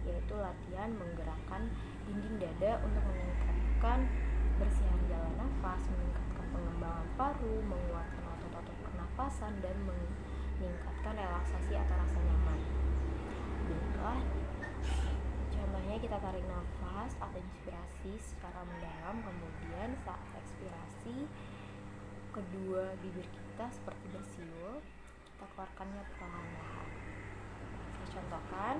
yaitu latihan menggerakkan dinding dada untuk meningkatkan bersihan jalan nafas, meningkatkan pengembangan paru, menguatkan otot-otot pernapasan, dan meningkatkan relaksasi atau rasa nyaman. Baiklah, contohnya kita tarik nafas atau inspirasi secara mendalam, kemudian saat ekspirasi kedua bibir kita seperti bersiul, kita keluarkannya perlahan-lahan. Saya contohkan.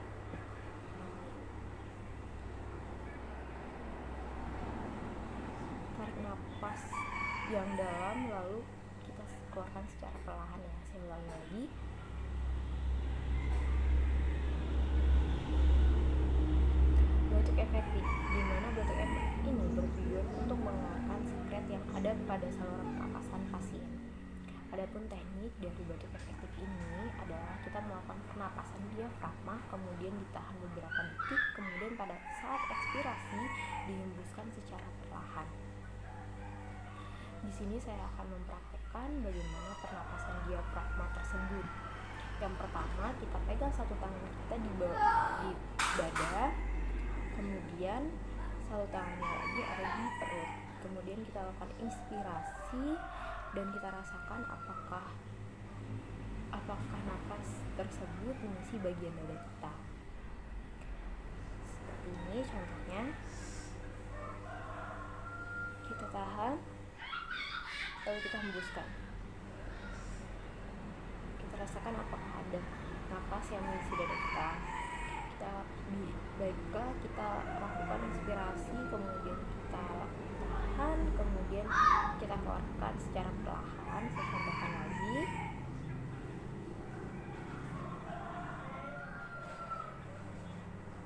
Tarik nafas yang dalam lalu kita keluarkan secara perlahan ya. Saya ulangi lagi. Batuk efektif, di mana batuk efektif ini bertujuan untuk mengeluarkan sekret yang ada pada saluran pernapasan pasien. Adapun teknik dari batuk efektif ini adalah kita melakukan pernapasan diafragma, kemudian ditahan beberapa detik, kemudian pada saat ekspirasi dihembuskan secara perlahan. Di sini saya akan mempraktekkan bagaimana pernapasan diafragma tersebut. Yang pertama, kita pegang satu tangan kita di dada, kemudian satu tangannya lagi ada di perut. Kemudian kita lakukan inspirasi dan kita rasakan apakah nafas tersebut mengisi bagian dada kita. Seperti ini contohnya. Kita tahan, lalu kita hembuskan. Kita rasakan apakah ada nafas yang mengisi dada kita. Baiklah, kita lakukan inspirasi, kemudian kita tahan, kemudian kita keluarkan secara perlahan. Saya contohkan lagi.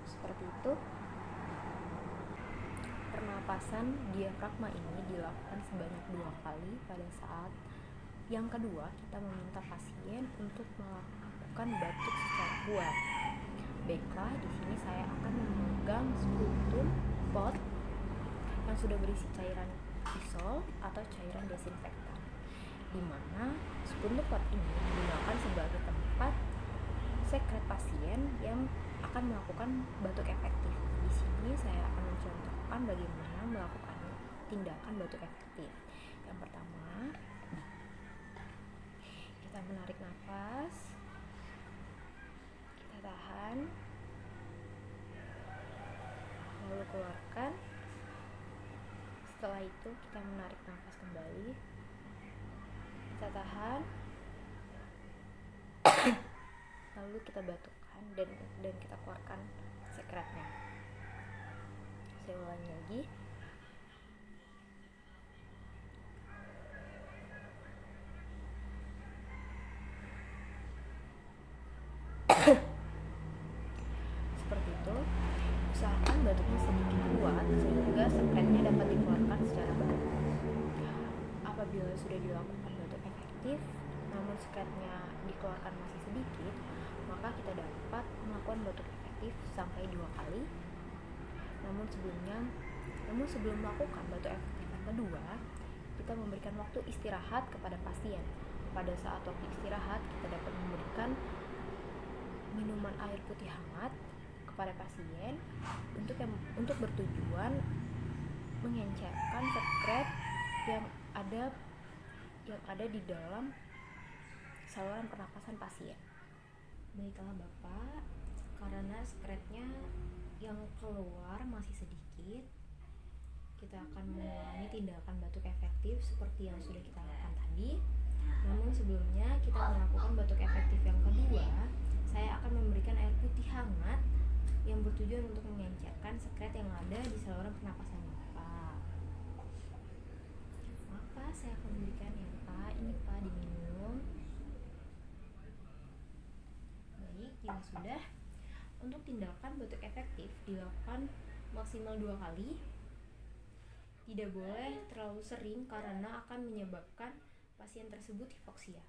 Seperti itu. Pernapasan diafragma ini dilakukan sebanyak 2 kali. Pada saat yang kedua, kita meminta pasien untuk melakukan batuk secara kuat. Baiklah, di sini saya akan memegang spuntum pot yang sudah berisi cairan Lysol atau cairan desinfektan, di mana spuntum pot ini digunakan sebagai tempat sekret pasien yang akan melakukan batuk efektif. Di sini saya akan mencontohkan bagaimana melakukan tindakan batuk efektif. Yang pertama, kita menarik nafas, kita tahan, lalu keluarkan. Setelah itu kita menarik nafas kembali, kita tahan, lalu kita batukkan dan kita keluarkan sekretnya. Saya ulangi lagi. Seperti itu. Usahakan batuknya sedikit kuat sehingga sekretnya dapat dikeluarkan secara baik. Apabila sudah dilakukan batuk efektif namun sekretnya dikeluarkan masih sedikit, maka kita dapat melakukan batuk efektif sampai 2 kali. Namun sebelum melakukan batuk efektif yang kedua, kita memberikan waktu istirahat kepada pasien. Pada saat waktu istirahat, kita dapat memberikan minuman air putih hangat kepada pasien untuk bertujuan mengencerkan sekret yang ada di dalam saluran pernapasan pasien. Baiklah Bapak, karena sekretnya yang keluar masih sedikit, kita akan mengulangi tindakan batuk efektif seperti yang sudah kita lakukan tadi. Namun sebelumnya kita melakukan batuk efektif yang kedua, saya akan memberikan air putih hangat yang bertujuan untuk mengencerkan sekret yang ada di saluran pernapasan Bapak. Maka saya akan memberikan ya Pak, ini Pak diminum. Baik, jika sudah, untuk tindakan batuk efektif dilakukan maksimal 2 kali. Tidak boleh terlalu sering karena akan menyebabkan pasien tersebut hipoksia.